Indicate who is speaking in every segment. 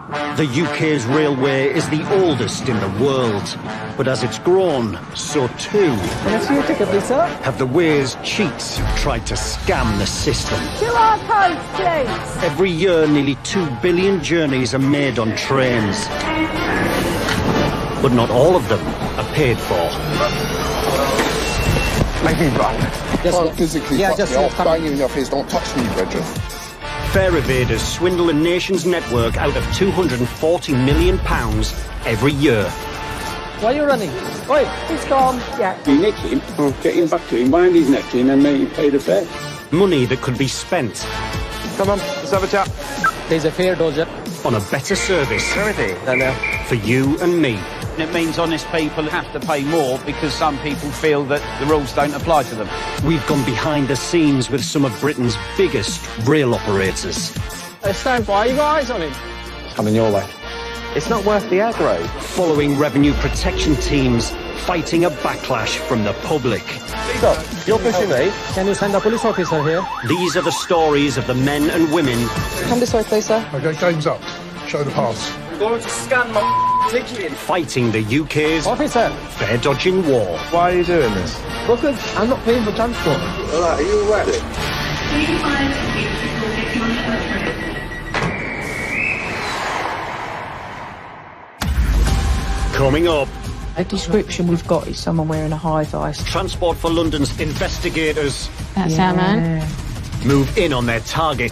Speaker 1: The UK's railway is the oldest in the world, but as it's grown, so too have the way's cheats tried to scam the system.
Speaker 2: QR codes, please.
Speaker 1: Every year, nearly 2 billion journeys are made on trains, but not all of them are paid for.
Speaker 3: Make me run.
Speaker 4: Can't physically fuck me. I'll bang you in your face. Don't touch me, Bridget.
Speaker 1: Fare evaders swindle a nation's network out of £240 million every year.
Speaker 2: Why are you running? Oi, he's gone. Yeah.
Speaker 5: You nick him, get him back to him, bind his neck in and make him pay the fare.
Speaker 1: Money that could be spent.
Speaker 3: Come on, let's have a chat.
Speaker 2: There's a fare dodger.
Speaker 1: On a better service. For you and me.
Speaker 6: It means honest people have to pay more because some people feel that the rules don't apply to them.
Speaker 1: We've gone behind the scenes with some of Britain's biggest rail operators.
Speaker 2: Stand by, you got eyes on him?
Speaker 3: It's coming your way. It's not worth the aggro.
Speaker 1: Following revenue protection teams fighting a backlash from the public.
Speaker 3: Stop, you're pushing me.
Speaker 2: Can you send a police officer here?
Speaker 1: These are the stories of the men and women.
Speaker 7: Come this way, please, sir.
Speaker 4: Okay, game's up. Show the pass.
Speaker 5: I'm going to scan my ticket.
Speaker 1: Fighting the UK's
Speaker 2: Officer.
Speaker 1: fare dodging war.
Speaker 3: Why are you doing this?
Speaker 2: Because I'm not paying for transport.
Speaker 5: All right, are you ready?
Speaker 1: Coming up,
Speaker 7: The description we've got is someone wearing a high-vis.
Speaker 1: Transport for London's investigators
Speaker 7: That's our man.
Speaker 1: move in on their target.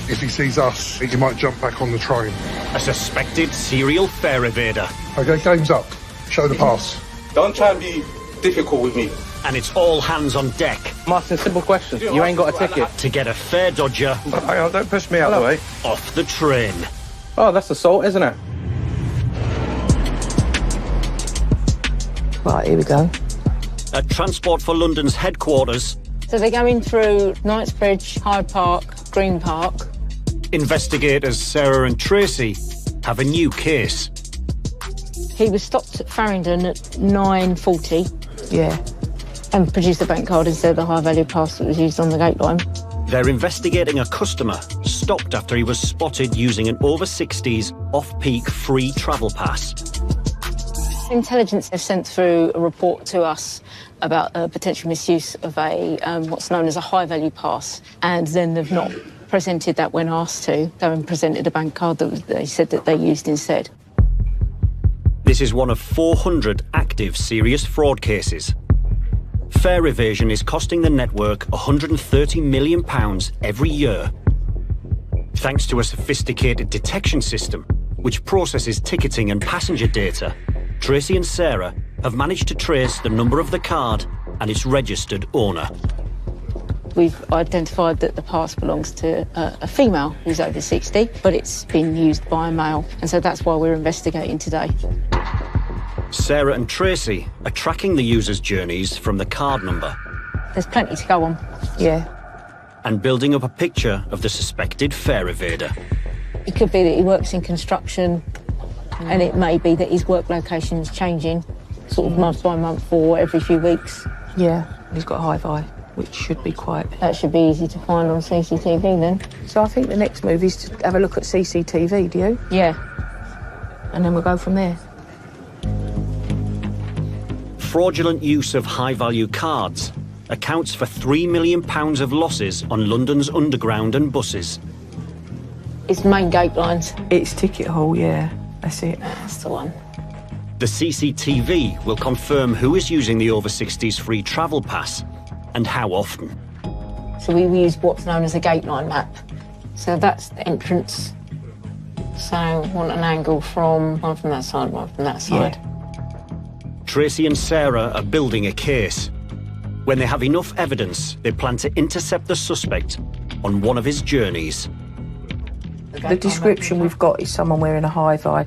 Speaker 4: If he sees us, he might jump back on the train.
Speaker 1: A suspected serial fare evader.
Speaker 4: Okay, game's up. Show the pass.
Speaker 5: Don't try and be difficult with me.
Speaker 1: And it's all hands on deck
Speaker 3: I'm asking a simple question. You ain't got a ticket.
Speaker 1: to get a fare dodger
Speaker 3: Hang on, don't push me out of the way.
Speaker 1: off the train.
Speaker 3: Oh, that's assault, isn't it?
Speaker 7: Right, here we go.
Speaker 1: At Transport for London's headquarters,
Speaker 8: So they're going through Knightsbridge, Hyde Park, Green Park.
Speaker 1: investigators Sarah and Tracy have a new case.
Speaker 8: He was stopped at Farringdon at 9:40
Speaker 7: Yeah.
Speaker 8: and produced a bank card instead of the high-value pass that was used on the gate line.
Speaker 1: They're investigating a customer stopped after he was spotted using an over-60s off-peak free travel pass.
Speaker 8: Intelligence have sent through a report to us about potential misuse of a what's known as a high-value pass, and then they've not presented that when asked to. They haven't presented a bank card that they said that they used instead.
Speaker 1: This is one of 400 active serious fraud cases. Fare evasion is costing the network £130 million every year. Thanks to a sophisticated detection system, which processes ticketing and passenger data, Tracy and Sarah have managed to trace the number of the card and its registered owner.
Speaker 8: We've identified that the pass belongs to a female who's over 60, but it's been used by a male, and so that's why we're investigating today.
Speaker 1: Sarah and Tracy are tracking the user's journeys from the card number
Speaker 8: There's plenty to go on.
Speaker 7: Yeah.
Speaker 1: and building up a picture of the suspected fare evader.
Speaker 8: It could be that he works in construction, and it may be that his work location's changing sort of month by month or every few weeks.
Speaker 7: Yeah. He's got a high-vis, which should be quite...
Speaker 8: That should be easy to find on CCTV then.
Speaker 7: So I think the next move is to have a look at CCTV, do you?
Speaker 8: Yeah.
Speaker 7: And then we'll go from there.
Speaker 1: Fraudulent use of high-value cards accounts for £3 million of losses on London's underground and buses.
Speaker 8: It's main gate lines.
Speaker 7: It's ticket hall, yeah. That's it.
Speaker 8: That's the one.
Speaker 1: The CCTV will confirm who is using the over-60s free travel pass and how often.
Speaker 8: So we use what's known as a gate line map. So that's the entrance. So we want an angle from one from that side, one from that side.
Speaker 1: Tracy and Sarah are building a case. When they have enough evidence, they plan to intercept the suspect on one of his journeys.
Speaker 7: The description we've got is someone wearing a high-vis.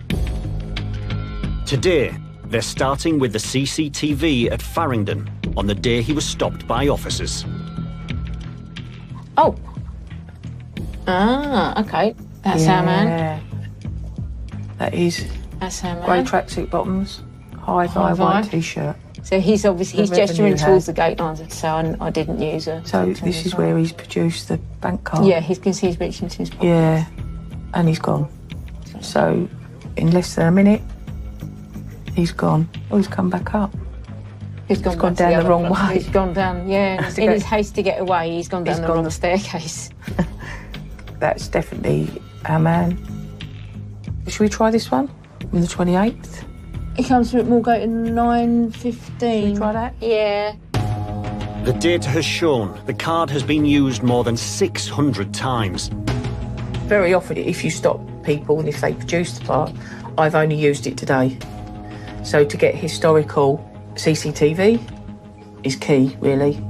Speaker 1: Today, they're starting with the CCTV at Farringdon on the day he was stopped by officers.
Speaker 8: Oh. Ah, okay. That's our man.
Speaker 7: That is.
Speaker 8: That's our man.
Speaker 7: Grey tracksuit bottoms, high-vis, white T-shirt.
Speaker 8: So he's obviously
Speaker 7: The
Speaker 8: he's gesturing
Speaker 7: revenue
Speaker 8: towards
Speaker 7: hat.
Speaker 8: the gate lines to say I didn't use her.
Speaker 7: So this is where he's produced the bank card.
Speaker 8: Yeah, he can see he's reaching into his pocket.
Speaker 7: Yeah, and he's gone.
Speaker 8: So
Speaker 7: So, in less than a minute, he's gone. Oh, he's come back up.
Speaker 8: He's gone
Speaker 7: down the wrong way.
Speaker 8: He's gone down, yeah. In his haste to get away, he's gone down the wrong staircase.
Speaker 7: That's definitely our man. Should we try this one on the 28th?
Speaker 8: He comes through at Moorgate at 9:15.
Speaker 7: Should we try that?
Speaker 8: Yeah.
Speaker 1: The data has shown the card has been used more than 600 times.
Speaker 7: Very often, if you stop people and if they produce the part, I've only used it today. So to get historical CCTV is key, really.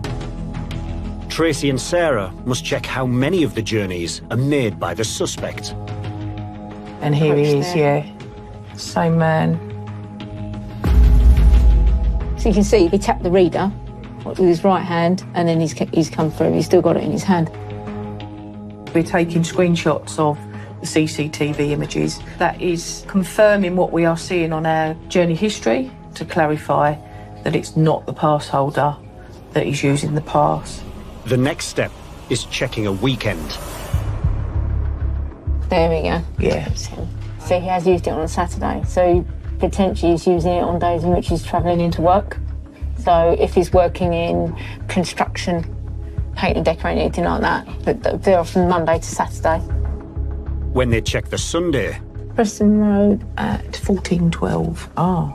Speaker 1: Tracy and Sarah must check how many of the journeys are made by the suspect.
Speaker 7: And here he is, yeah. Same man.
Speaker 8: So you can see he tapped the reader with his right hand and then he's come through. He's still got it in his hand.
Speaker 7: We're taking screenshots of the CCTV images. That is confirming what we are seeing on our journey history to clarify that it's not the pass holder that is using the pass.
Speaker 1: The next step is checking a weekend.
Speaker 8: There we go.
Speaker 7: Yeah.
Speaker 8: So he has used it on a Saturday. So potentially he's using it on days in which he's travelling into work. So if he's working in construction, painting, decorating, anything like that, but they're from Monday to Saturday.
Speaker 1: When they check the Sunday,
Speaker 8: Preston Road.
Speaker 7: At 1412.
Speaker 8: Ah,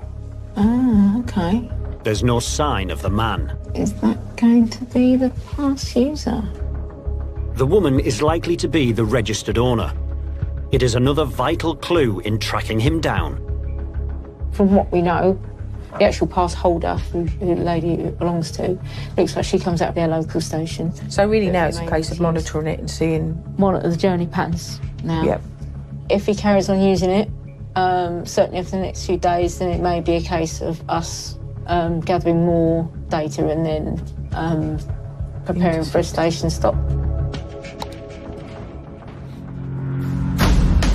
Speaker 8: okay.
Speaker 1: there's no sign of the man.
Speaker 8: Is that going to be the pass user?
Speaker 1: The woman is likely to be the registered owner. It is another vital clue in tracking him down.
Speaker 8: From what we know, the actual pass holder, who the lady belongs to, looks like she comes out of their local station.
Speaker 7: So really now it's a case of monitoring it and seeing...
Speaker 8: Monitor the journey patterns now.
Speaker 7: Yep.
Speaker 8: If he carries on using it, certainly over the next few days, then it may be a case of us gathering more data and then preparing for a station stop.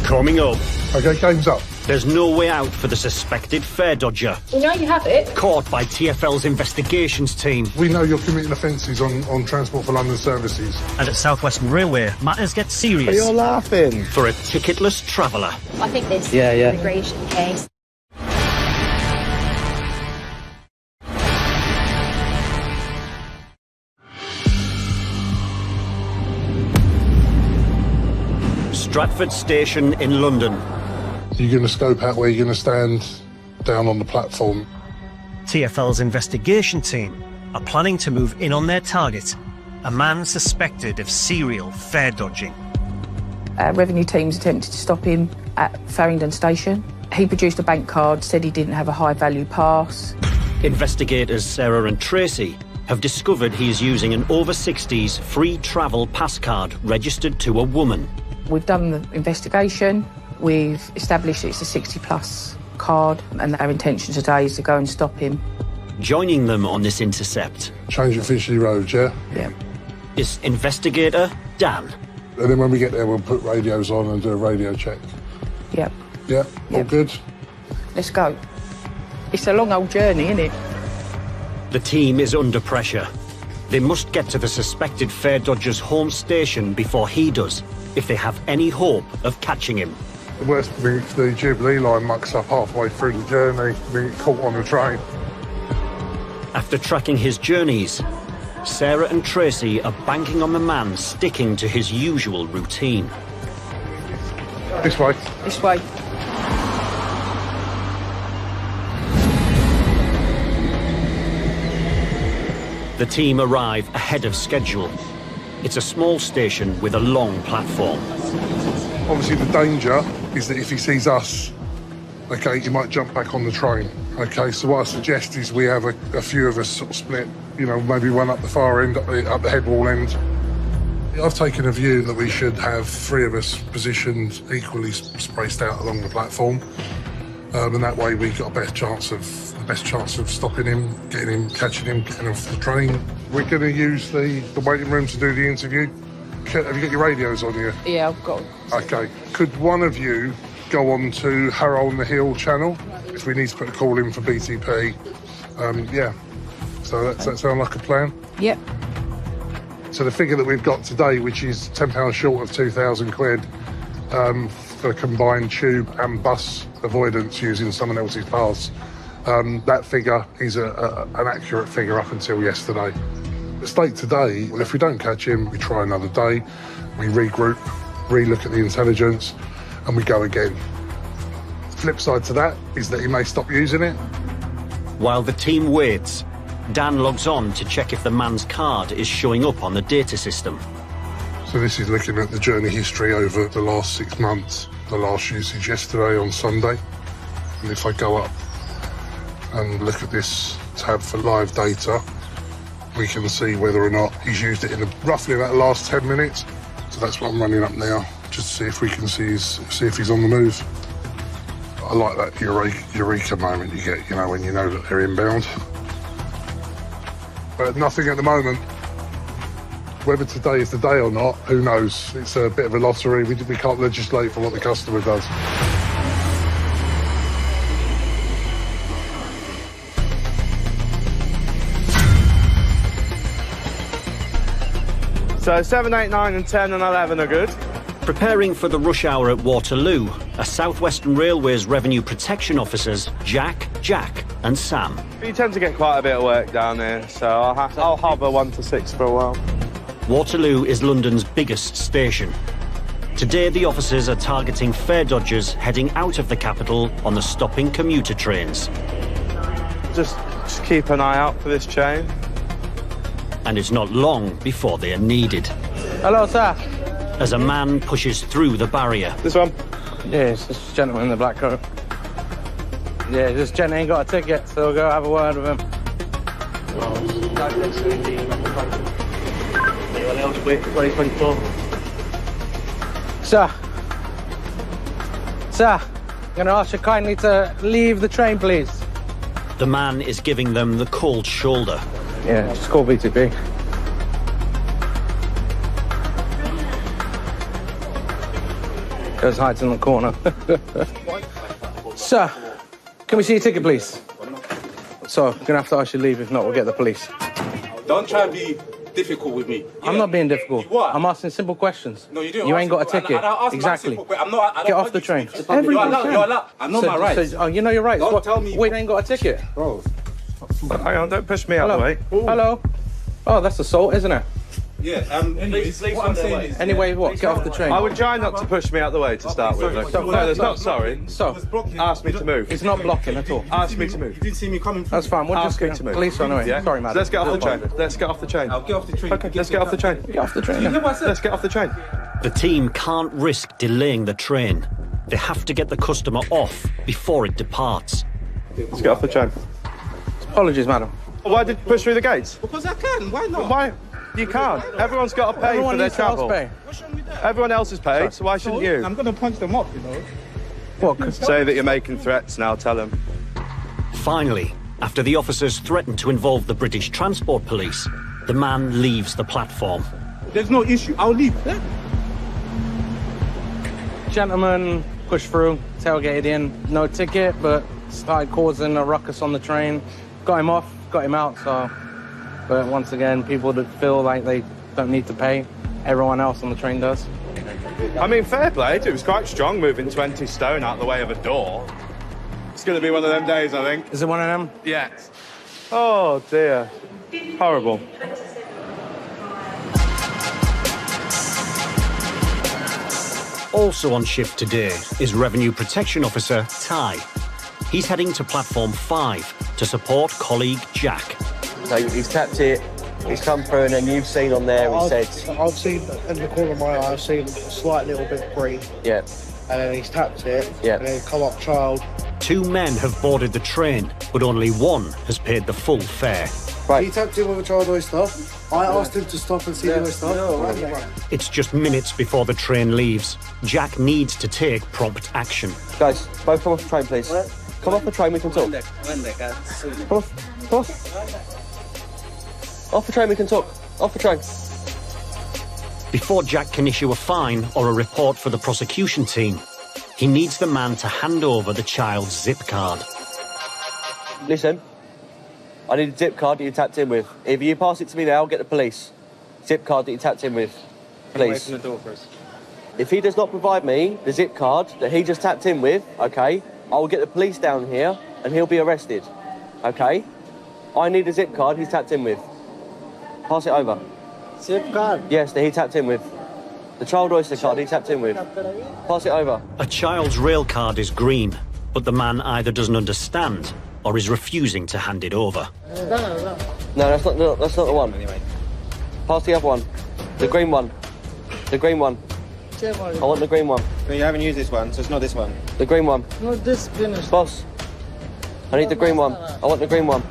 Speaker 1: Coming up,
Speaker 4: Okay, game's up.
Speaker 1: there's no way out for the suspected fare dodger.
Speaker 8: We know you have it.
Speaker 1: Caught by TfL's investigations team.
Speaker 4: We know you're committing offences on Transport for London services.
Speaker 1: And at South Western Railway, matters get serious.
Speaker 3: You're laughing.
Speaker 1: For a ticketless traveller.
Speaker 9: I think this
Speaker 3: Yeah.
Speaker 9: immigration case.
Speaker 1: Stratford Station in London.
Speaker 4: You're going to scope out where you're going to stand down on the platform.
Speaker 10: TfL's investigation team are planning to move in on their target, a man suspected of serial fare dodging.
Speaker 7: Our revenue teams attempted to stop him at Farringdon Station. He produced a bank card, said he didn't have a high-value pass.
Speaker 1: Investigators Sarah and Tracy have discovered he's using an over-60s free travel pass card registered to a woman.
Speaker 7: We've done the investigation. We've established it's a 60-plus card, and our intention today is to go and stop him.
Speaker 1: Joining them on this intercept
Speaker 4: Change at Finchley Road, yeah?
Speaker 7: Yeah.
Speaker 1: is investigator Dan.
Speaker 4: And then when we get there, we'll put radios on and do a radio check.
Speaker 7: Yep.
Speaker 4: Yeah? All
Speaker 7: Yep.
Speaker 4: good?
Speaker 7: Let's go. It's a long old journey, isn't it?
Speaker 1: The team is under pressure. They must get to the suspected fare dodger's home station before he does, if they have any hope of catching him.
Speaker 4: The worst thing if the Jubilee line mucks up halfway through the journey, we get caught on the train.
Speaker 1: After tracking his journeys, Sarah and Tracy are banking on the man sticking to his usual routine.
Speaker 4: This way.
Speaker 7: This way.
Speaker 1: The team arrive ahead of schedule. It's a small station with a long platform.
Speaker 4: Obviously the danger is that if he sees us, okay, he might jump back on the train. Okay, so what I suggest is we have a few of us sort of split, you know, maybe one up the far end, up the head wall end. I've taken a view that we should have three of us positioned equally spaced out along the platform, and that way we've got the best chance of stopping him, catching him, getting off the train. We're going to use the waiting room to do the interview. Have you got your radios on you?
Speaker 7: Yeah, I've got...
Speaker 4: Okay. Could one of you go on to Harrow on the Hill channel if we need to put a call in for BTP? Yeah. So does that sound like a plan?
Speaker 7: Yep.
Speaker 4: So the figure that we've got today, which is £10 short of 2,000 quid, for combined tube and bus avoidance using someone else's pass. That figure is an accurate figure up until yesterday. The state today, well, if we don't catch him, we try another day, we regroup, re-look at the intelligence, and we go again. Flip side to that is that he may stop using it.
Speaker 1: While the team waits, Dan logs on to check if the man's card is showing up on the data system.
Speaker 4: So this is looking at the journey history over the last 6 months, the last usage yesterday on Sunday. And if I go up and look at this tab for live data, we can see whether or not he's used it in roughly that last 10 minutes. So that's what I'm running up now, just to see if we can see if he's on the move. I like that eureka moment you get, you know, when you know that they're inbound. But nothing at the moment. Whether today is the day or not, who knows? It's a bit of a lottery. We can't legislate for what the customer does.
Speaker 3: So 7, 8, 9 and 10 and 11 are good.
Speaker 1: Preparing for the rush hour at Waterloo are South Western Railway's revenue protection officers Jack, and Sam.
Speaker 3: You tend to get quite a bit of work down here, so I'll hover 1 to 6 for a while.
Speaker 1: Waterloo is London's biggest station. Today the officers are targeting fare dodgers heading out of the capital on the stopping commuter trains.
Speaker 3: Just keep an eye out for this chain.
Speaker 1: And it's not long before they are needed.
Speaker 2: Hello, sir.
Speaker 1: As a man pushes through the barrier.
Speaker 3: This one?
Speaker 2: Yeah, it's this gentleman in the black coat. Yeah, this gent ain't got a ticket, so we'll go have a word with him.
Speaker 3: Anyone else wait for 2024?
Speaker 2: Sir, I'm going to ask you kindly to leave the train, please.
Speaker 1: The man is giving them the cold shoulder.
Speaker 2: Yeah, just call VTP. Goes hides in the corner. Sir, can we see your ticket, please? So, I'm going to have to ask you to leave. If not, we'll get the police.
Speaker 9: Don't try and be difficult with me.
Speaker 2: I'm not being difficult.
Speaker 9: You are.
Speaker 2: I'm asking simple questions.
Speaker 9: No, you do.
Speaker 2: You ain't got a ticket. Exactly. Get off the train.
Speaker 9: You're allowed. I know my rights.
Speaker 2: Oh, you know your rights.
Speaker 9: Don't tell me.
Speaker 2: Wait, ain't got a ticket.
Speaker 9: Bro.
Speaker 3: Hang on, don't push me out the way.
Speaker 2: Hello. Oh, that's assault, isn't it?
Speaker 9: Yeah, anyways, what I'm saying is...
Speaker 2: Anyway, what? Get off the train.
Speaker 3: I would try not to push me out the way to start with. No, there's not sorry.
Speaker 2: So,
Speaker 3: ask me to move.
Speaker 2: it's not blocking at all.
Speaker 3: Ask me to move.
Speaker 9: You didn't see me coming through.
Speaker 2: That's fine. We'll just
Speaker 3: Ask me
Speaker 2: get
Speaker 3: to move.
Speaker 2: police on the way.
Speaker 3: Yeah?
Speaker 2: Sorry, madam.
Speaker 3: Let's get off the train. Let's get off the train.
Speaker 9: I'll get off the train.
Speaker 3: Okay, let's get off the train.
Speaker 2: Get off the train.
Speaker 9: You know what I said?
Speaker 3: Let's get off the train.
Speaker 1: The team can't risk delaying the train. They have to get the customer off before it departs.
Speaker 3: Let's get off the train.
Speaker 2: Apologies, madam.
Speaker 3: Why did you push through the gates?
Speaker 9: Because I can. Why not?
Speaker 3: Why? You can't. Everyone's got to pay
Speaker 2: Everyone
Speaker 3: for their
Speaker 2: needs to
Speaker 3: travel.
Speaker 2: pay.
Speaker 3: Everyone else is paid, so why shouldn't you?
Speaker 9: I'm going to punch them up, you know.
Speaker 2: What?
Speaker 3: Say that you're making threats now, tell them.
Speaker 1: Finally, after the officers threaten to involve the British Transport Police, the man leaves the platform.
Speaker 9: There's no issue. I'll leave. Yeah?
Speaker 2: Gentleman pushed through, tailgated in, no ticket, but started causing a ruckus on the train. Got him off, got him out, so... But once again, people that feel like they don't need to pay, everyone else on the train does.
Speaker 3: I mean, fair play. It was quite strong moving 20 stone out the way of a door. It's going to be one of them days, I think.
Speaker 2: Is it one of them?
Speaker 3: Yeah. Oh, dear. Horrible.
Speaker 1: Also on shift today is Revenue Protection Officer Ty. He's heading to Platform 5 to support colleague Jack.
Speaker 11: So he's tapped it, he's come through, and then you've seen on there, he said...
Speaker 12: I've seen, in the corner of my eye, I've seen a slight little bit green.
Speaker 11: Yeah.
Speaker 12: And then he's tapped it,
Speaker 11: yeah.
Speaker 12: And then come up child.
Speaker 1: 2 men have boarded the train, but only 1 has paid the full fare.
Speaker 12: Right. He tapped in with a child oyster. I asked him to stop and see the oyster.
Speaker 1: It's just minutes before the train leaves. Jack needs to take prompt action.
Speaker 11: Guys, both come off the train, please. Come off the train, we can talk. Come off. Come off. Off the train, we can talk. Off the train.
Speaker 1: Before Jack can issue a fine or a report for the prosecution team, he needs the man to hand over the child's zip card.
Speaker 11: Listen, I need a zip card that you tapped in with. If you pass it to me now, I'll get the police. Zip card that you tapped in with, please.
Speaker 3: Away from the door, Chris.
Speaker 11: If he does not provide me the zip card that he just tapped in with, okay, I will get the police down here and he'll be arrested, okay? I need a zip card he's tapped in with. Pass it over.
Speaker 12: Zip card?
Speaker 11: Yes, that he tapped in with. The child oyster card he tapped in with. Pass it over.
Speaker 1: A child's rail card is green, but the man either doesn't understand or is refusing to hand it over.
Speaker 11: No, that's not the one. Pass the other one. The green one. The green one. I want the green one.
Speaker 13: But you haven't used this one, so it's not this one.
Speaker 11: The green one.
Speaker 12: No, this finished.
Speaker 11: Boss, I need the green one. I want the green one.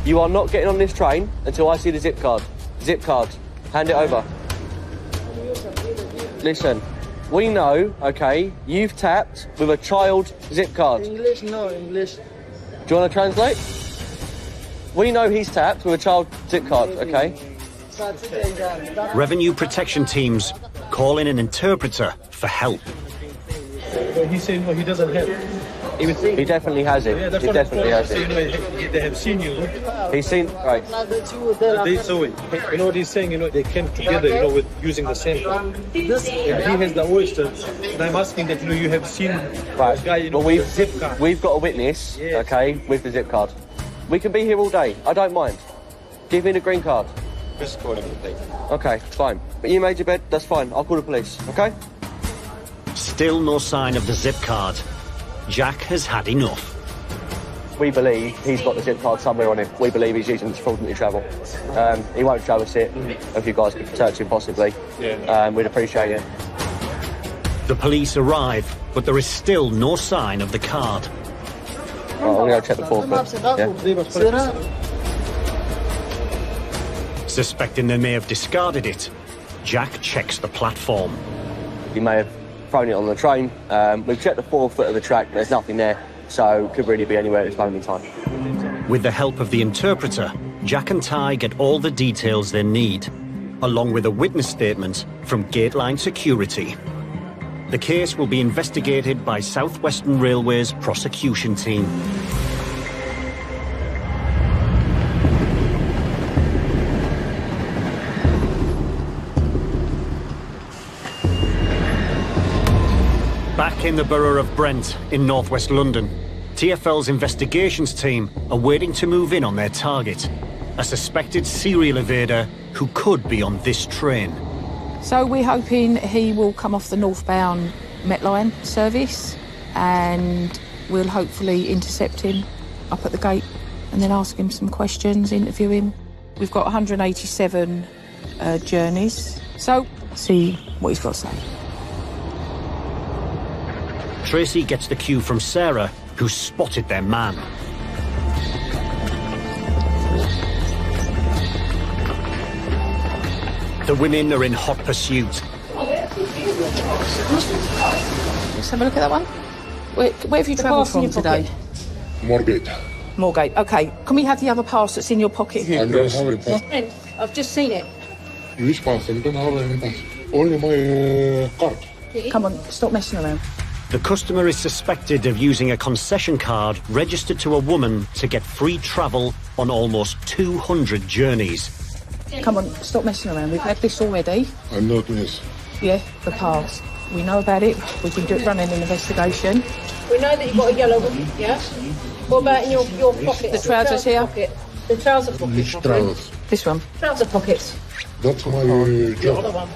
Speaker 11: You are not getting on this train until I see the zip card. Zip card. Hand it over. Listen, we know, okay, you've tapped with a child zip card.
Speaker 12: English, no, English.
Speaker 11: Do you want to translate? We know he's tapped with a child zip card, okay?
Speaker 1: Revenue protection teams call in an interpreter for help.
Speaker 14: He's saying, well, he doesn't have.
Speaker 11: He definitely has it.
Speaker 14: Yeah,
Speaker 11: he definitely has it.
Speaker 14: They have seen you.
Speaker 11: He's seen, right.
Speaker 14: They saw it. You know what he's saying? You know, they came together, you know, with using the same card. This, yeah, he has the oysters. And I'm asking that, you know, you have seen
Speaker 11: right.
Speaker 14: this guy, you know,
Speaker 11: well,
Speaker 14: with the zip card.
Speaker 11: We've got a witness,
Speaker 14: yes.
Speaker 11: Okay, with the zip card. We can be here all day. I don't mind. Give me the green card.
Speaker 13: Just call him, please.
Speaker 11: Okay, fine. But you made your bed, that's fine. I'll call the police, okay?
Speaker 1: Still no sign of the zip card. Jack has had enough.
Speaker 11: We believe he's got the zip card somewhere on him. We believe he's using it to fraudulently travel. He won't show us it. If you guys could search him possibly, we'd appreciate it.
Speaker 1: The police arrive, but there is still no sign of the card.
Speaker 11: Right, I'm going to go check the forklift. Yeah.
Speaker 1: Suspecting they may have discarded it, Jack checks the platform.
Speaker 11: You may have thrown it on the train. We've checked the 4 foot of the track, there's nothing there, so could really be anywhere at this moment in time.
Speaker 1: With the help of the interpreter, Jack and Ty get all the details they need, along with a witness statement from Gateline Security. The case will be investigated by South Western Railway's prosecution team. Back in the borough of Brent, in northwest London, TfL's investigations team are waiting to move in on their target, a suspected serial evader who could be on this train.
Speaker 7: So we're hoping he will come off the northbound Met Line service and we'll hopefully intercept him up at the gate and then ask him some questions, interview him. We've got 187 journeys, so see what he's got to say.
Speaker 1: Tracy gets the cue from Sarah, who spotted their man. The women are in hot pursuit.
Speaker 7: Let's have a look at that one. Where have you travelled from today?
Speaker 4: Moorgate.
Speaker 7: Moorgate. OK. Can we have the other pass that's in your pocket?
Speaker 4: I don't have a pass.
Speaker 7: I've just seen it.
Speaker 4: Which pass? I don't have any pass. Only my card.
Speaker 7: Come on, stop messing around.
Speaker 1: The customer is suspected of using a concession card registered to a woman to get free travel on almost 200 journeys.
Speaker 7: Come on, stop messing around. We've had this already.
Speaker 4: I know this.
Speaker 7: Yeah, the pass. We know about it. We've been running an investigation.
Speaker 8: We know that you've got a yellow one, yeah? What about in your pocket?
Speaker 7: The trousers here?
Speaker 8: Pocket. The trouser pockets.
Speaker 4: Which trousers?
Speaker 7: This one.
Speaker 8: Trouser pockets.
Speaker 4: That's my job.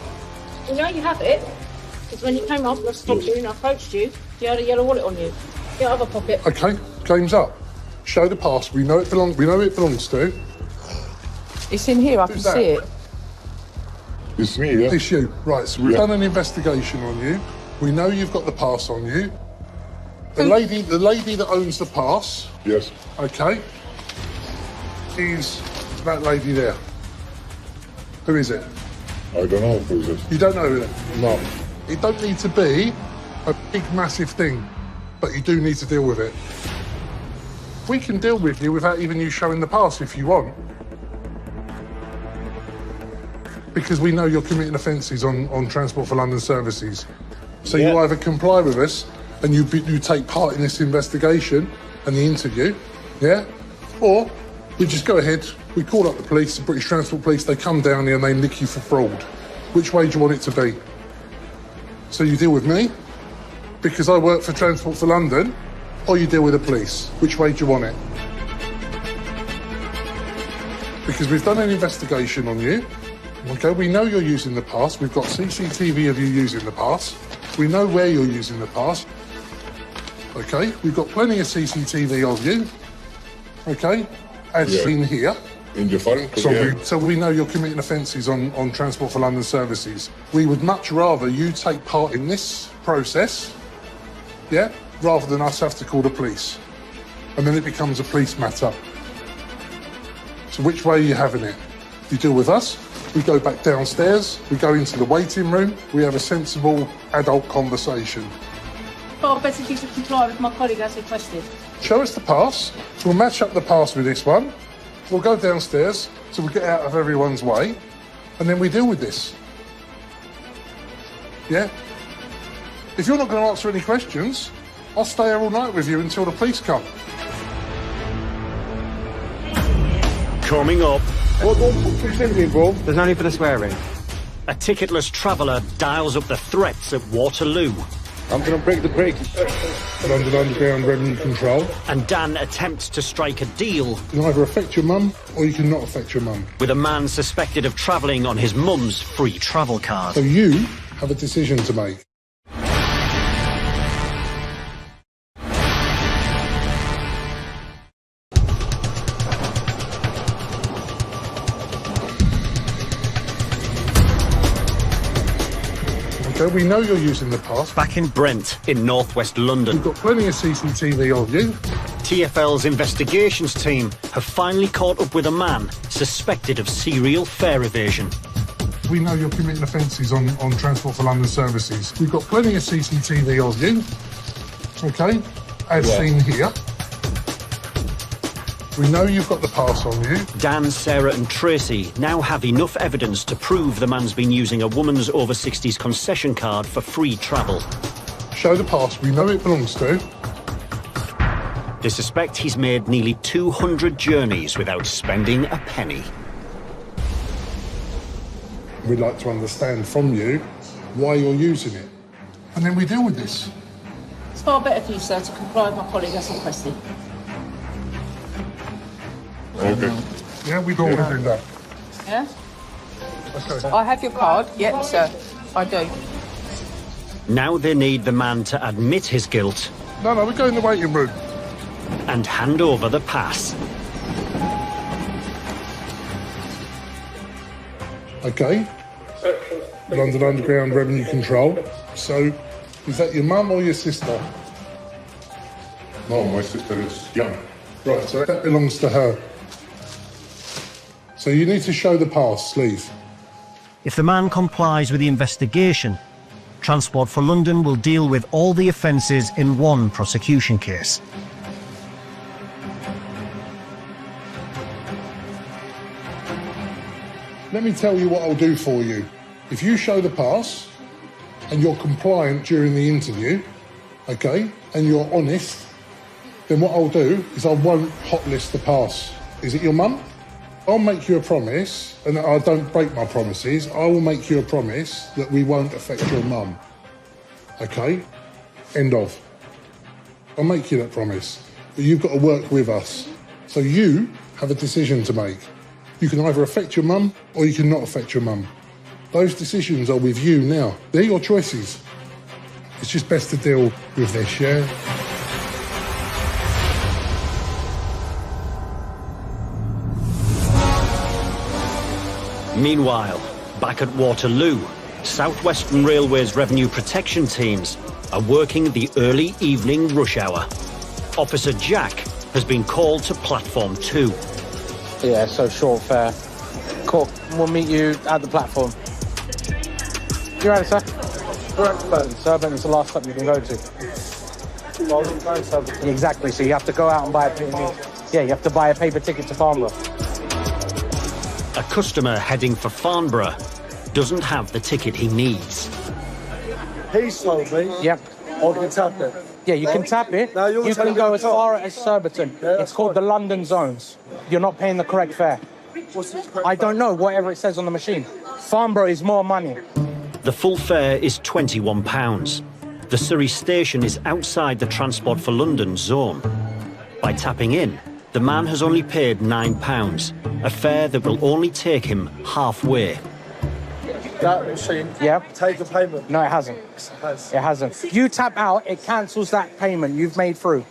Speaker 8: We know you have it, because when you came up, I stopped you and I approached you, you had a yellow wallet on you. Your other pocket.
Speaker 4: Okay, claims up. Show the pass. We know it belongs to.
Speaker 7: It's in here, I can see it.
Speaker 4: It's me, yeah? It's you. Right, so we've done an investigation on you. We know you've got the pass on you. The lady that owns the pass. Yes. Okay. Is that lady there. Who is it? I don't know who it is. You don't know who it is? No. It don't need to be a big, massive thing, but you do need to deal with it. We can deal with you without even you showing the pass if you want. Because we know you're committing offences on Transport for London services. So you either comply with us and you take part in this investigation and the interview, yeah? Or we just go ahead, we call up the police, the British Transport Police, they come down here and they nick you for fraud. Which way do you want it to be? So you deal with me, because I work for Transport for London, or you deal with the police. Which way do you want it? Because we've done an investigation on you. Okay, we know you're using the pass. We've got CCTV of you using the pass. We know where you're using the pass. Okay, we've got plenty of CCTV of you. Okay, as seen here.
Speaker 15: In your phone?
Speaker 4: So we know you're committing offences on Transport for London services. We would much rather you take part in this process, yeah, rather than us have to call the police. And then it becomes a police matter. So which way are you having it? You deal with us, we go back downstairs, we go into the waiting room, we have a sensible adult conversation.
Speaker 7: Far better if you should comply with my colleague as requested.
Speaker 4: Show us the pass, we'll match up the pass with this one, we'll go downstairs so we get out of everyone's way, and then we deal with this. Yeah? If you're not going to answer any questions, I'll stay here all night with you until the police come.
Speaker 1: Coming up.
Speaker 13: There's no need for the swearing.
Speaker 1: A ticketless traveller dials up the threats at Waterloo.
Speaker 15: I'm going to break the brake.
Speaker 4: London Underground Revenue Control.
Speaker 1: And Dan attempts to strike a deal.
Speaker 4: You can either affect your mum or you can not affect your mum.
Speaker 1: With a man suspected of travelling on his mum's free travel card.
Speaker 4: So you have a decision to make. Okay, we know you're using the pass.
Speaker 1: Back in Brent, in northwest London.
Speaker 4: We've got plenty of CCTV of you.
Speaker 1: TfL's investigations team have finally caught up with a man suspected of serial fare evasion.
Speaker 4: We know you're committing offences on Transport for London services. We've got plenty of CCTV of you. Okay, as seen here. We know you've got the pass on you.
Speaker 1: Dan, Sarah and Tracy now have enough evidence to prove the man's been using a woman's over 60s concession card for free travel.
Speaker 4: Show the pass we know it belongs to.
Speaker 1: They suspect he's made nearly 200 journeys without spending a penny.
Speaker 4: We'd like to understand from you why you're using it. And then we deal with this.
Speaker 7: It's far better for you, sir, to comply with my colleague as requested.
Speaker 15: Okay.
Speaker 4: Yeah, we don't want to do that.
Speaker 7: Yeah?
Speaker 4: Okay.
Speaker 7: I have your card. Yep, sir. I do.
Speaker 1: Now they need the man to admit his guilt.
Speaker 4: No, we go in the waiting room.
Speaker 1: And hand over the pass.
Speaker 4: Okay. London Underground Revenue Control. So, is that your mum or your sister?
Speaker 15: No, my sister is young.
Speaker 4: Right, so that belongs to her. So you need to show the pass, sleeve.
Speaker 10: If the man complies with the investigation, Transport for London will deal with all the offences in one prosecution case.
Speaker 4: Let me tell you what I'll do for you. If you show the pass and you're compliant during the interview, okay, and you're honest, then what I'll do is I won't hotlist the pass. Is it your mum? I'll make you a promise, and I don't break my promises. I will make you a promise that we won't affect your mum. Okay? End of. I'll make you that promise. But you've got to work with us. So you have a decision to make. You can either affect your mum or you can not affect your mum. Those decisions are with you now. They're your choices. It's just best to deal with this, yeah?
Speaker 1: Meanwhile, back at Waterloo, South Western Railway's revenue protection teams are working the early evening rush hour. Officer Jack has been called to Platform 2.
Speaker 2: Yeah, so short fare. Cool, we'll meet you at the platform. You ready, sir? Surbiton is the last stop you can go to. Exactly, so you have to go out and buy you have to buy a paper ticket to Farnborough.
Speaker 1: A customer heading for Farnborough doesn't have the ticket he needs.
Speaker 12: He sold me.
Speaker 2: Yep.
Speaker 12: Or you can tap it.
Speaker 2: Yeah, you can tap it.
Speaker 12: No,
Speaker 2: you can go as far as Surbiton.
Speaker 12: Yeah,
Speaker 2: it's called the London Zones. You're not paying the correct fare. I don't know, whatever it says on the machine. Farnborough is more money.
Speaker 1: The full fare is £21. The Surrey station is outside the Transport for London zone. By tapping in, the man has only paid £9, a fare that will only take him halfway.
Speaker 12: That machine, take the payment.
Speaker 2: No, it hasn't. It hasn't. You tap out, it cancels that payment you've made through.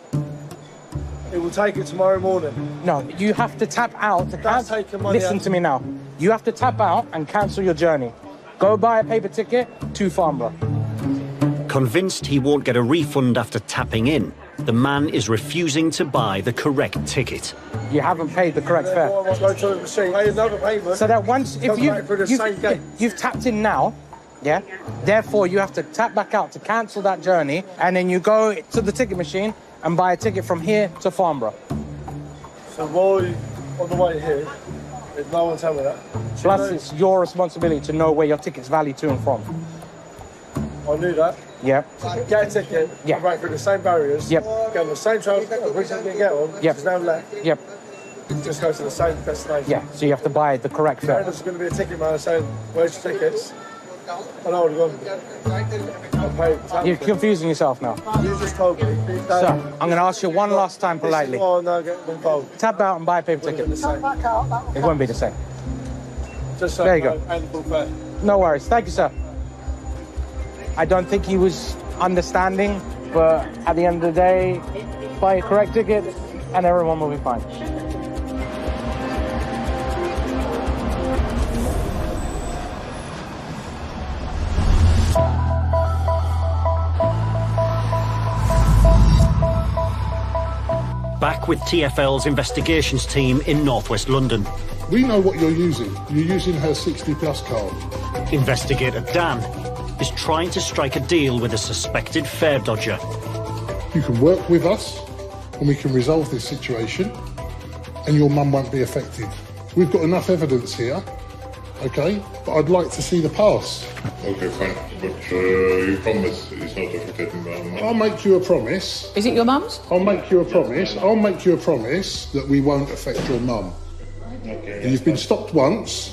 Speaker 12: It will take it tomorrow morning.
Speaker 2: No, you have to tap out to
Speaker 12: That's taking money
Speaker 2: Listen
Speaker 12: out.
Speaker 2: to me now. You have to tap out and cancel your journey. Go buy a paper ticket to Farnborough.
Speaker 1: Convinced he won't get a refund after tapping in, the man is refusing to buy the correct ticket.
Speaker 2: You haven't paid the correct fare.
Speaker 12: Go to the machine, pay another payment.
Speaker 2: So that once, if
Speaker 12: come back for the same gate.
Speaker 2: you've tapped in now, yeah, therefore you have to tap back out to cancel that journey, and then you go to the ticket machine and buy a ticket from here to Farnborough.
Speaker 12: So why, on the way here, if no one tell me that?
Speaker 2: Plus, it's your responsibility to know where your ticket's valid to and from.
Speaker 12: I knew that.
Speaker 2: Yep.
Speaker 12: Get a ticket, come back through the same barriers,
Speaker 2: Yep.
Speaker 12: get on the same train, which I didn't get on, which
Speaker 2: Yep.
Speaker 12: is now left.
Speaker 2: Yep.
Speaker 12: Just go to the same destination.
Speaker 2: Yeah, so you have to buy the correct fare.
Speaker 12: There's going to be a ticket man saying, where's your tickets? I know what gone.
Speaker 2: You're confusing yourself now.
Speaker 12: You just told me.
Speaker 2: So, I'm going to ask you one last time politely.
Speaker 12: Oh, no, get involved.
Speaker 2: Tap out and buy a paper ticket. It won't be the same.
Speaker 12: Just so
Speaker 2: There you go.
Speaker 12: And the full fare.
Speaker 2: No worries. Thank you, sir. I don't think he was understanding, but at the end of the day, buy a correct ticket and everyone will be fine.
Speaker 1: Back with TfL's investigations team in northwest London.
Speaker 4: We know what you're using. You're using her 60 plus card.
Speaker 1: Investigator Dan is trying to strike a deal with a suspected fare dodger.
Speaker 4: You can work with us and we can resolve this situation and your mum won't be affected. We've got enough evidence here, okay? But I'd like to see the pass.
Speaker 15: Okay, fine. But you promise it's not affecting my mum?
Speaker 4: I'll make you a promise.
Speaker 7: Is it your mum's?
Speaker 4: I'll make you a promise. I'll make you a promise that we won't affect your mum.
Speaker 15: Okay.
Speaker 4: You've been stopped once.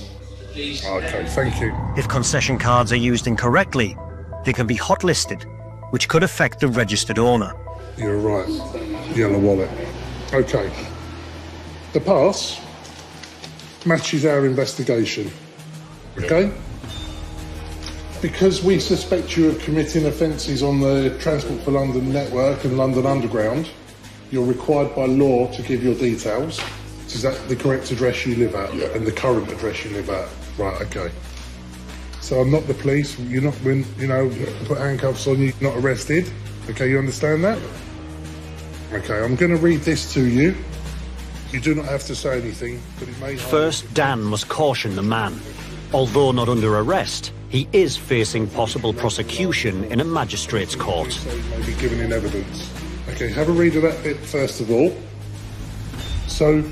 Speaker 4: Okay, thank you.
Speaker 10: If concession cards are used incorrectly, they can be hot-listed, which could affect the registered owner.
Speaker 4: You're right. Yellow wallet. Okay. The pass matches our investigation. Okay? Because we suspect you of committing offences on the Transport for London network and London Underground, you're required by law to give your details. Is that the correct address you live at?
Speaker 15: Yeah.
Speaker 4: And the current address you live at? Right, okay. So I'm not the police, you're not, put handcuffs on you, you're not arrested. Okay, you understand that? Okay, I'm going to read this to you. You do not have to say anything, but it may...
Speaker 1: First, Dan must caution the man. Although not under arrest, he is facing possible prosecution in a magistrate's court.
Speaker 4: So he may be giving in evidence. Okay, have a read of that bit first of all. So,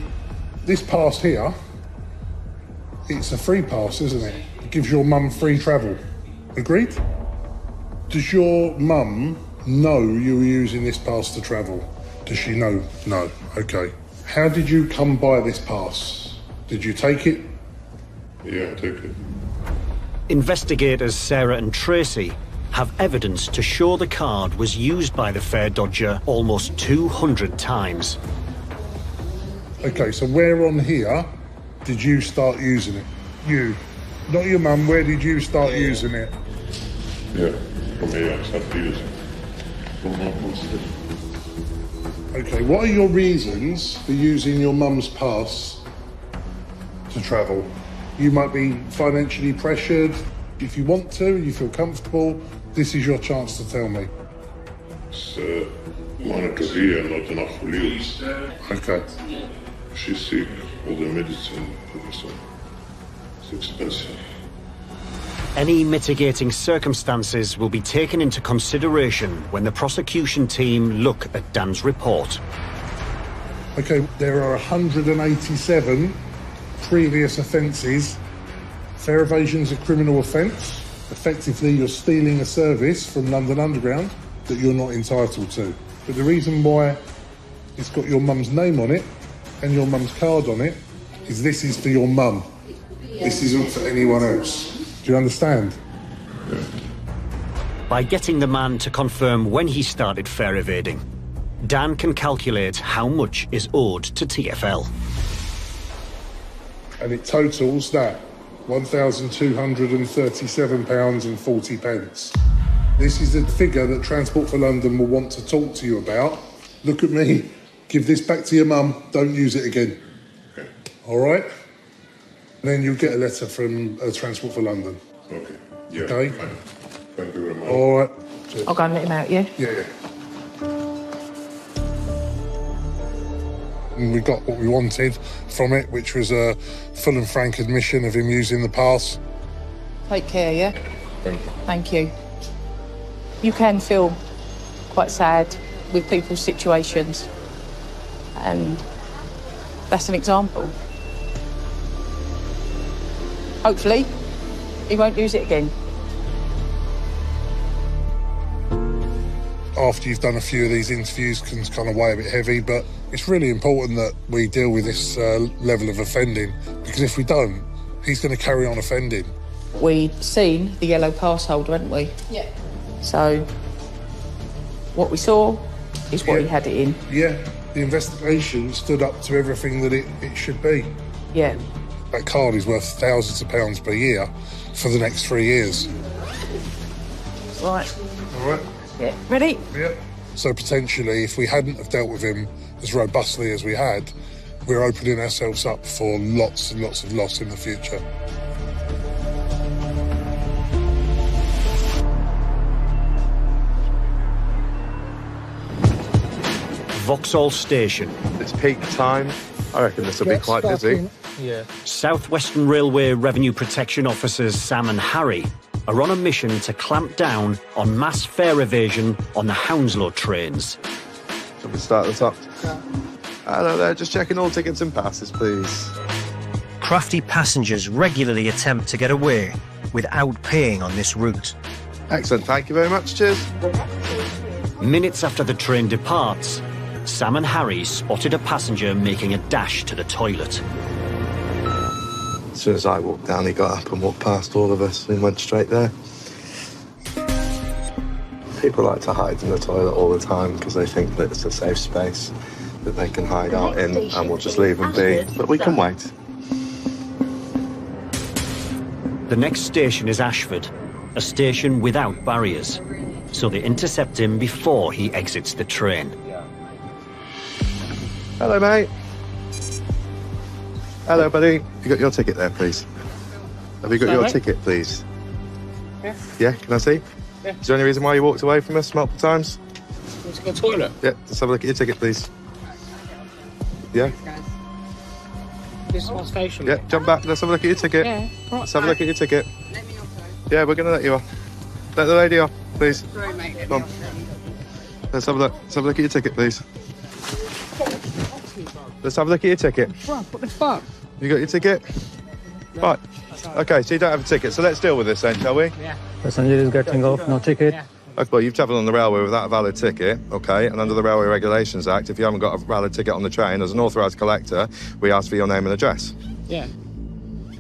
Speaker 4: this pass here, it's a free pass, isn't it? It gives your mum free travel. Agreed? Does your mum know you were using this pass to travel? Does she know? No. Okay. How did you come by this pass? Did you take it?
Speaker 15: Yeah, I take it.
Speaker 1: Investigators Sarah and Tracy have evidence to show the card was used by the fare dodger almost 200 times.
Speaker 4: Okay, so where on here did you start using it? You. Not your mum, where did you start using it?
Speaker 15: Yeah, from here I started using.
Speaker 4: Okay, what are your reasons for using your mum's pass to travel? You might be financially pressured. If you want to, you feel comfortable, this is your chance to tell me.
Speaker 15: It's money to here, not enough for use.
Speaker 4: Okay.
Speaker 15: She's sick, all the medicine, so it's expensive.
Speaker 1: Any mitigating circumstances will be taken into consideration when the prosecution team look at Dan's report.
Speaker 4: Okay, there are 187 previous offences. Fare evasion's a criminal offence. Effectively, you're stealing a service from London Underground that you're not entitled to. But the reason why it's got your mum's name on it and your mum's card on it is this is for your mum. This isn't for anyone else. Do you understand?
Speaker 15: Yeah.
Speaker 1: By getting the man to confirm when he started fare evading, Dan can calculate how much is owed to TfL.
Speaker 4: And it totals that £1,237.40. This is the figure that Transport for London will want to talk to you about. Look at me, give this back to your mum, don't use it again.
Speaker 15: Okay.
Speaker 4: All right? And then you'll get a letter from Transport for London.
Speaker 15: Okay. Yeah.
Speaker 4: Okay?
Speaker 15: Fine. Thank you very much.
Speaker 4: All right.
Speaker 7: I'll go and let him out, yeah?
Speaker 4: Yeah. And we got what we wanted from it, which was a full and frank admission of him using the pass.
Speaker 7: Take care, yeah?
Speaker 15: Thank you.
Speaker 7: Thank you. You can feel quite sad with people's situations, and that's an example. Hopefully, he won't use it again.
Speaker 4: After you've done a few of these interviews, can kind of weigh a bit heavy, but it's really important that we deal with this level of offending, because if we don't, he's going to carry on offending.
Speaker 7: We'd seen the yellow pass holder, hadn't we? Yeah. So, what we saw is what he had it in.
Speaker 4: Yeah, the investigation stood up to everything that it should be.
Speaker 7: Yeah.
Speaker 4: That card is worth thousands of pounds per year for the next 3 years.
Speaker 7: Right.
Speaker 4: All right?
Speaker 7: Yeah. Ready?
Speaker 4: Yeah. So potentially, if we hadn't have dealt with him as robustly as we had, we're opening ourselves up for lots and lots of loss in the future.
Speaker 1: Vauxhall Station.
Speaker 3: It's peak time. I reckon this will be quite busy.
Speaker 14: Yeah.
Speaker 1: South Western Railway Revenue Protection Officers Sam and Harry are on a mission to clamp down on mass fare evasion on the Hounslow trains.
Speaker 3: Shall we start at the top? Hello there, just checking all tickets and passes, please.
Speaker 10: Crafty passengers regularly attempt to get away without paying on this route.
Speaker 3: Excellent, thank you very much, cheers.
Speaker 1: Minutes after the train departs, Sam and Harry spotted a passenger making a dash to the toilet.
Speaker 3: As soon as I walked down, he got up and walked past all of us and went straight there. People like to hide in the toilet all the time because they think that it's a safe space that they can hide out in, and we'll just leave them be. But we can wait.
Speaker 1: The next station is Ashford, a station without barriers, so they intercept him before he exits the train.
Speaker 3: Hello, mate. Hello, buddy. You got your ticket there, please? Have you got your ticket, please?
Speaker 16: Yeah.
Speaker 3: Yeah, can I see?
Speaker 16: Yeah.
Speaker 3: Is there any reason why you walked away from us multiple times?
Speaker 16: Want to go to the toilet?
Speaker 3: Yeah, let's have a look at your ticket, please. Yeah?
Speaker 16: This is my station.
Speaker 3: Yeah, jump back. Let's have a look at your ticket.
Speaker 16: Yeah, right.
Speaker 3: Let's have a look at your ticket. Yeah, we're going to let you off. Let the lady off, please.
Speaker 16: Sorry, mate.
Speaker 3: Come on. Let's have a look. Let's have a look at your ticket, please. Let's have a look at your ticket.
Speaker 16: What the fuck?
Speaker 3: You got your ticket? No. Right. Okay, so you don't have a ticket. So let's deal with this then, shall we?
Speaker 16: Yeah.
Speaker 14: Passenger is getting off, no ticket.
Speaker 16: Yeah.
Speaker 3: Okay, well, you've travelled on the railway without a valid ticket, okay? And under the Railway Regulations Act, if you haven't got a valid ticket on the train, as an authorised collector, we ask for your name and address.
Speaker 16: Yeah.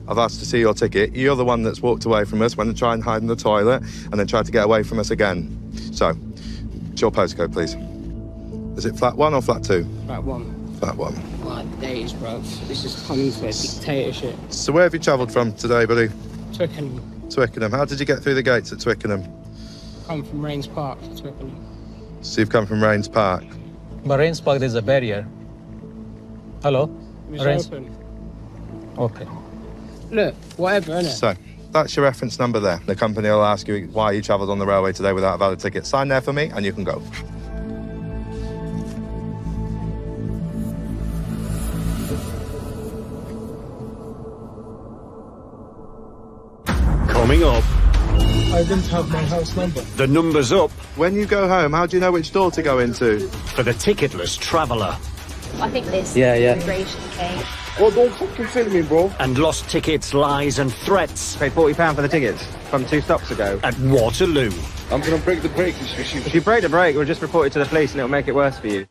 Speaker 3: I've asked to see your ticket. You're the one that's walked away from us, went and tried and hide in the toilet, and then tried to get away from us again. So, what's your postcode, please? Is it flat 1 or flat 2?
Speaker 16: Flat 1.
Speaker 3: Flat 1.
Speaker 16: Like days, bro. This is coming for dictatorship.
Speaker 3: So where have you travelled from today, buddy?
Speaker 16: Twickenham.
Speaker 3: Twickenham. How did you get through the gates at Twickenham?
Speaker 16: Come from Rains Park to Twickenham.
Speaker 3: So you've come from Rains Park?
Speaker 14: But Rains Park, there's a barrier. Hello?
Speaker 16: It's
Speaker 14: Rains.
Speaker 16: open.
Speaker 14: Okay.
Speaker 16: Look, whatever, innit?
Speaker 3: So, that's your reference number there. The company will ask you why you travelled on the railway today without a valid ticket. Sign there for me and you can go.
Speaker 1: Coming up,
Speaker 12: I didn't have my house number.
Speaker 1: the number's up
Speaker 3: When you go home, how do you know which door to go into?
Speaker 1: for the ticketless traveller.
Speaker 17: I think this
Speaker 14: Yeah, yeah.
Speaker 17: immigration case.
Speaker 12: Oh, don't fucking film me, bro.
Speaker 1: And lost tickets, lies and threats
Speaker 13: Paid £40 for the tickets from 2 stops ago.
Speaker 1: at Waterloo.
Speaker 12: I'm gonna break the brake.
Speaker 13: If you break the brake, we'll just report it to the police and it'll make it worse for you.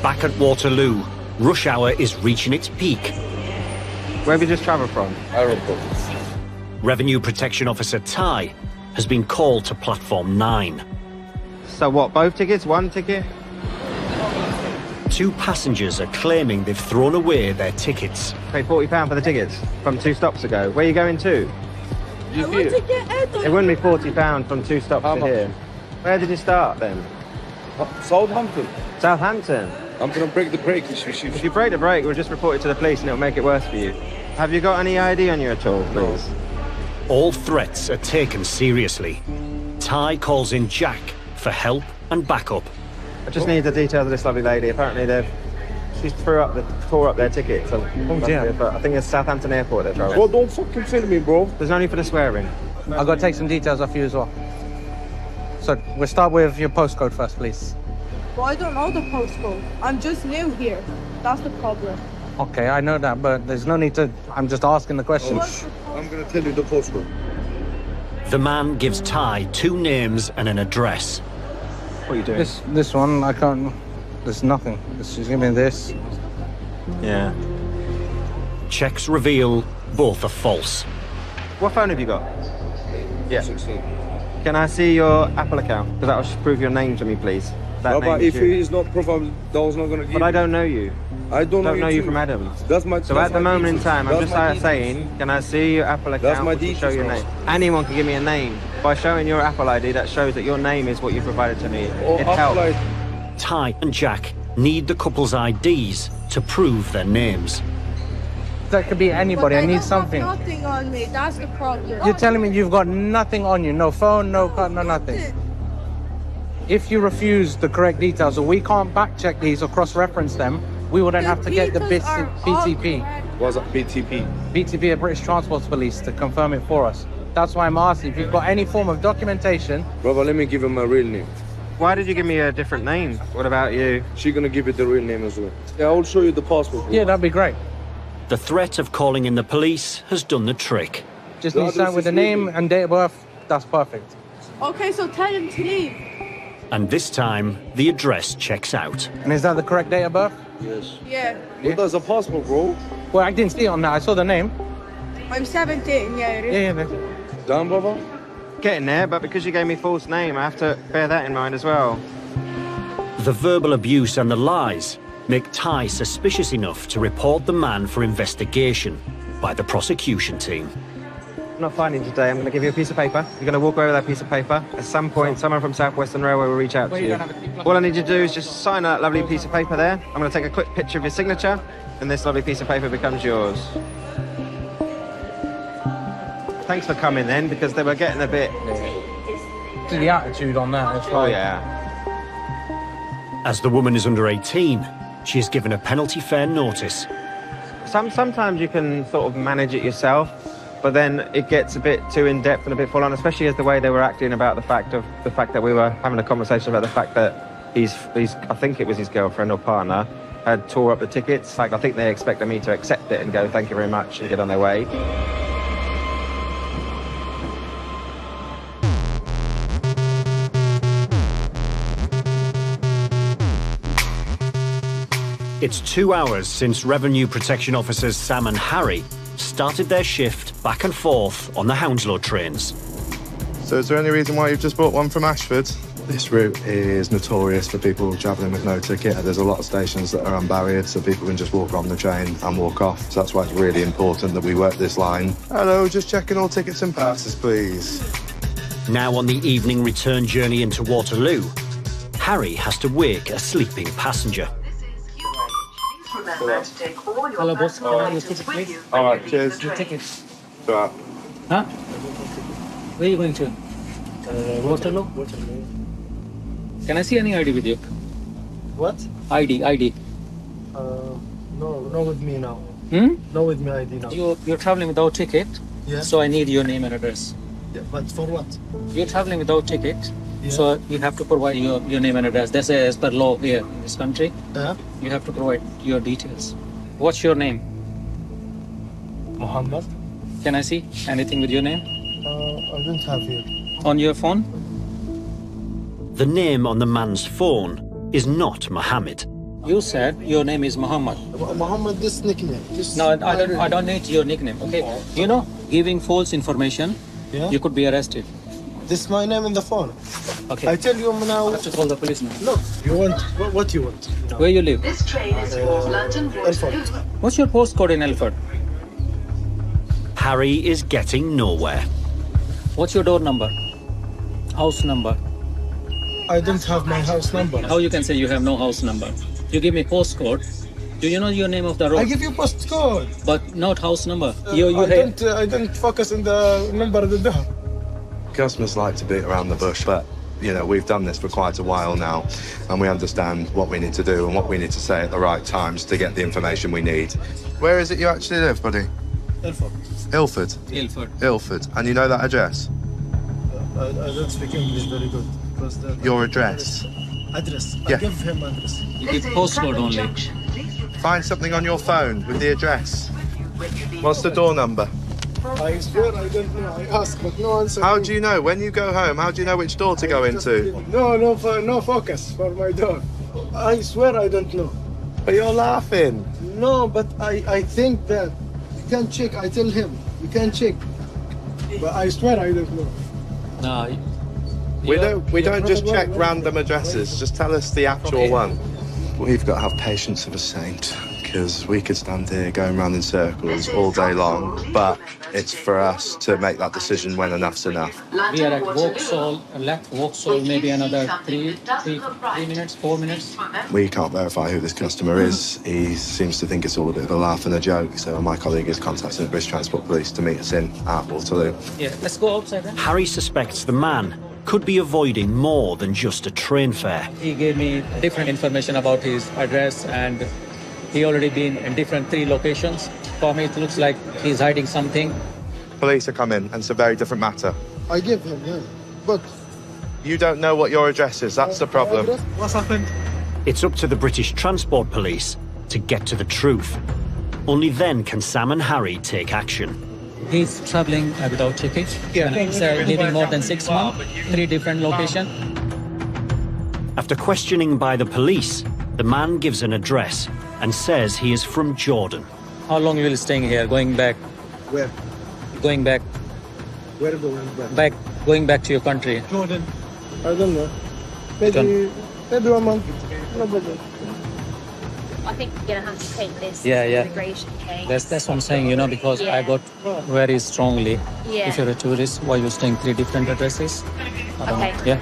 Speaker 1: Back at Waterloo, Rush hour is reaching its peak.
Speaker 13: Where have you just travelled from?
Speaker 18: Aeroport.
Speaker 1: Revenue Protection Officer Ty has been called to platform 9.
Speaker 13: So what, both tickets? One ticket?
Speaker 1: 2 passengers are claiming they've thrown away their tickets.
Speaker 13: Paid £40 for the tickets from 2 stops ago. Where are you going to? It wouldn't be £40 from 2 stops to here. Where did you start then?
Speaker 18: Southampton.
Speaker 13: Southampton?
Speaker 18: I'm going to break the brake.
Speaker 13: If you break the brake, we'll just report it to the police and it'll make it worse for you. Have you got any ID on you at all, please?
Speaker 1: All threats are taken seriously. Ty calls in Jack for help and backup.
Speaker 13: I just need the details of this lovely lady. Apparently she's tore up their tickets.
Speaker 2: Oh dear.
Speaker 13: I think it's Southampton Airport they're traveling.
Speaker 18: Well, don't fucking film me, bro.
Speaker 13: There's no need for the swearing.
Speaker 2: I've got to take some details off you as well. So we'll start with your postcode first, please.
Speaker 19: Well, I don't know the postcode. I'm just new here. That's the problem.
Speaker 2: Okay, I know that, but there's no need to... I'm just asking the question.
Speaker 18: I'm going to tell you the postcode.
Speaker 1: The man gives Ty 2 names and an address.
Speaker 13: What are you doing?
Speaker 2: This one, I can't... There's nothing. She's giving me this.
Speaker 13: Yeah.
Speaker 1: Checks reveal both are false.
Speaker 13: What phone have you got? Yeah. Can I see your Apple account? Because that will just prove your name to me, please.
Speaker 18: No, but if he is not proof, that was not going to give.
Speaker 13: But I don't know you.
Speaker 18: I don't
Speaker 13: know you from Adam.
Speaker 18: That's my.
Speaker 13: So at the moment in time, I'm just saying, can I see your Apple account?
Speaker 18: That's my
Speaker 13: to show your name. Anyone can give me a name. By showing your Apple ID, that shows that your name is what you provided to me. It helps.
Speaker 1: Ty and Jack need the couple's IDs to prove their names.
Speaker 2: That could be anybody. I need something.
Speaker 19: I've got nothing on me. That's the problem.
Speaker 2: You're telling me you've got nothing on you? No phone, no card, no nothing. If you refuse the correct details, or we can't back check these or cross-reference them, we will then have to get the BTP.
Speaker 18: What's that, BTP?
Speaker 2: BTP, a British Transport Police, to confirm it for us. That's why I'm asking if you've got any form of documentation.
Speaker 18: Brother, let me give him my real name.
Speaker 13: Why did you give me a different name? What about you?
Speaker 18: She's gonna give you the real name as well. Yeah, I'll show you the passport. Bro.
Speaker 2: Yeah, that'd be great.
Speaker 1: The threat of calling in the police has done the trick.
Speaker 2: Just need to start with the name and date of birth. That's perfect.
Speaker 19: Okay, so tell him to leave.
Speaker 1: And this time, the address checks out.
Speaker 2: And is that the correct date of birth?
Speaker 18: Yes.
Speaker 19: Yeah.
Speaker 18: What does a passport, bro?
Speaker 2: Well, I didn't see it on that. I saw the name.
Speaker 19: I'm 17, yeah.
Speaker 2: Yeah.
Speaker 18: Damn, brother.
Speaker 13: Getting there, but because you gave me false name, I have to bear that in mind as well.
Speaker 1: The verbal abuse and the lies make Ty suspicious enough to report the man for investigation by the prosecution team.
Speaker 13: I'm not finding today. I'm going to give you a piece of paper. You're going to walk away with that piece of paper. At some point, someone from South Western Railway will reach out to you. All I need you to do is just sign that lovely piece of paper there. I'm going to take a quick picture of your signature, and this lovely piece of paper becomes yours. Thanks for coming then, because they were getting a bit...
Speaker 2: See the attitude on that. It's
Speaker 13: Oh,
Speaker 2: like...
Speaker 13: yeah.
Speaker 1: As the woman is under 18, she is given a penalty fare notice.
Speaker 13: Sometimes you can sort of manage it yourself, but then it gets a bit too in-depth and a bit full-on, especially as the way they were acting about the fact that we were having a conversation about the fact that he's I think it was his girlfriend or partner, had tore up the tickets. Like, I think they expected me to accept it and go, thank you very much, and get on their way.
Speaker 1: It's 2 hours since Revenue Protection Officers Sam and Harry started their shift back and forth on the Hounslow trains.
Speaker 3: So is there any reason why you've just bought one from Ashford? This route is notorious for people travelling with no ticket. There's a lot of stations that are unbarriered, so people can just walk on the train and walk off. So that's why it's really important that we work this line. Hello, just checking all tickets and passes, please.
Speaker 1: Now on the evening return journey into Waterloo, Harry has to wake a sleeping passenger.
Speaker 16: Hello, boss. Can I have your ticket, please?
Speaker 3: All right, cheers.
Speaker 16: Your tickets.
Speaker 3: Right.
Speaker 16: Huh? Where are you going to? Waterloo?
Speaker 12: Waterloo.
Speaker 16: Can I see any ID with you?
Speaker 12: What?
Speaker 16: ID.
Speaker 12: No, not with me now.
Speaker 16: Hmm?
Speaker 12: Not with me ID now.
Speaker 16: You're traveling without ticket.
Speaker 12: Yeah.
Speaker 16: So I need your name and address.
Speaker 12: Yeah, but for what?
Speaker 16: You're traveling without ticket.
Speaker 12: Yeah.
Speaker 16: So you have to provide your name and address. That's as per law here in this country.
Speaker 12: Yeah.
Speaker 16: You have to provide your details. What's your name?
Speaker 12: Muhammad.
Speaker 16: Can I see anything with your name?
Speaker 12: I don't have here.
Speaker 16: On your phone?
Speaker 1: The name on the man's phone is not Mohammed.
Speaker 16: You said your name is Muhammad.
Speaker 12: Muhammad, this nickname.
Speaker 16: No, I don't need your nickname, okay? You know, giving false information, you could be arrested.
Speaker 12: This is my name in the phone.
Speaker 16: Okay.
Speaker 12: I tell you now.
Speaker 16: I have to call the police now.
Speaker 12: Look, you want what you want?
Speaker 16: Where you live?
Speaker 17: This train is for London Waterloo.
Speaker 16: What's your postcode in Ilford?
Speaker 1: Harry is getting nowhere.
Speaker 16: What's your door number? House number?
Speaker 12: I don't have my house number.
Speaker 16: How you can say you have no house number? You give me postcode. Do you know your name of the road?
Speaker 12: I give you postcode.
Speaker 16: But not house number.
Speaker 12: I don't focus on the number of the door.
Speaker 3: Customers like to beat around the bush, but you know, we've done this for quite a while now, and we understand what we need to do and what we need to say at the right times to get the information we need. Where is it you actually live, buddy?
Speaker 12: Ilford.
Speaker 3: Ilford?
Speaker 16: Ilford.
Speaker 3: Ilford. And you know that address?
Speaker 12: I don't speak English very good.
Speaker 3: Your address?
Speaker 12: Address.
Speaker 3: Yeah.
Speaker 12: I give him address.
Speaker 16: You give postcode only.
Speaker 3: Find something on your phone with the address. What's the door number?
Speaker 12: I swear I don't know. I ask, but no answer.
Speaker 3: How do you know? When you go home, how do you know which door to go into?
Speaker 12: No focus for my door. I swear I don't know.
Speaker 3: But you're laughing.
Speaker 12: No, but I think that you can check. I tell him you can check. But I swear I don't know.
Speaker 16: No.
Speaker 3: We don't just check random addresses. Just tell us the actual one. We've got to have patience of a saint, because we could stand here going round in circles all day long, but it's for us to make that decision when enough's enough.
Speaker 16: We are at Vauxhall, left Vauxhall, maybe another 3 minutes, 4 minutes.
Speaker 3: We can't verify who this customer is. He seems to think it's all a bit of a laugh and a joke, so my colleague is contacting the British Transport Police to meet us in at Waterloo.
Speaker 16: Yeah, let's go outside then.
Speaker 1: Harry suspects the man could be avoiding more than just a train fare.
Speaker 16: He gave me different information about his address, and he already been in different 3 locations. For me, it looks like he's hiding something.
Speaker 3: Police are coming, and it's a very different matter.
Speaker 12: I give him, but
Speaker 3: you don't know what your address is. That's the problem.
Speaker 12: What's happened?
Speaker 1: It's up to the British Transport Police to get to the truth. Only then can Sam and Harry take action.
Speaker 16: He's traveling without ticket. Yeah. He's living more than 6 months, 3 different locations.
Speaker 1: After questioning by the police, the man gives an address and says he is from Jordan.
Speaker 16: How long you will staying here? Going back?
Speaker 12: Where?
Speaker 16: Going back?
Speaker 12: Where going back?
Speaker 16: Going back to your country.
Speaker 12: Jordan. I don't know. Maybe 1 month. No problem.
Speaker 17: I think you're gonna have to take this immigration case.
Speaker 16: That's what I'm saying, you know, because I got very strongly.
Speaker 17: Yeah.
Speaker 16: If you're a tourist, why you're staying 3 different addresses? I don't know. Yeah.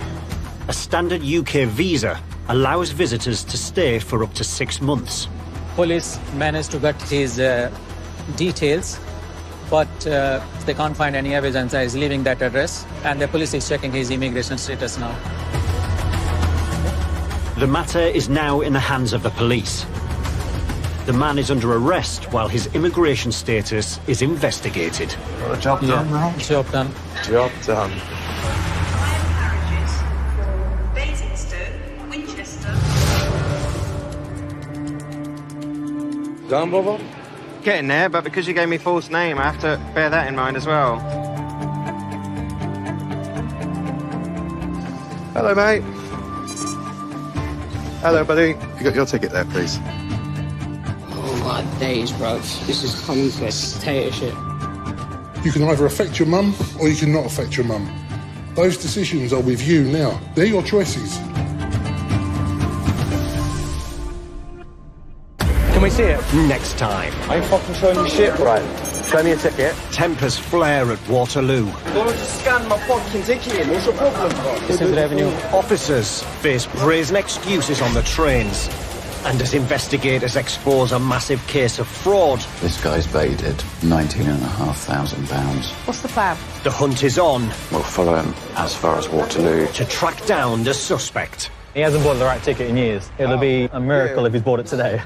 Speaker 1: A standard UK visa allows visitors to stay for up to 6 months.
Speaker 16: Police managed to get his details, but they can't find any evidence that he's leaving that address, and the police is checking his immigration status now.
Speaker 1: The matter is now in the hands of the police. The man is under arrest while his immigration status is investigated.
Speaker 3: Got a job done, right?
Speaker 16: Job done.
Speaker 3: Job done.
Speaker 18: Done, brother?
Speaker 13: Getting there, but because you gave me false name, I have to bear that in mind as well.
Speaker 3: Hello, mate. Hello, buddy. You got your ticket there, please?
Speaker 20: Oh my days, bro. This is coming for dictatorship.
Speaker 4: You can either affect your mum or you can not affect your mum. Those decisions are with you now. They're your choices.
Speaker 11: Can we see it?
Speaker 1: Next time.
Speaker 11: I ain't fucking showing you shit, right? Show me a ticket.
Speaker 1: Tempers flare at Waterloo.
Speaker 11: Go and just scan my fucking ticket in. What's your problem, bro?
Speaker 16: This is revenue.
Speaker 10: Officers face brazen excuses on the trains. And as investigators expose a massive case of fraud,
Speaker 21: This guy's baited £19,500.
Speaker 7: What's the plan?
Speaker 10: the hunt is on
Speaker 21: We'll follow him as far as Waterloo.
Speaker 10: to track down the suspect.
Speaker 22: He hasn't bought the right ticket in years. It'll be a miracle if he's bought it today.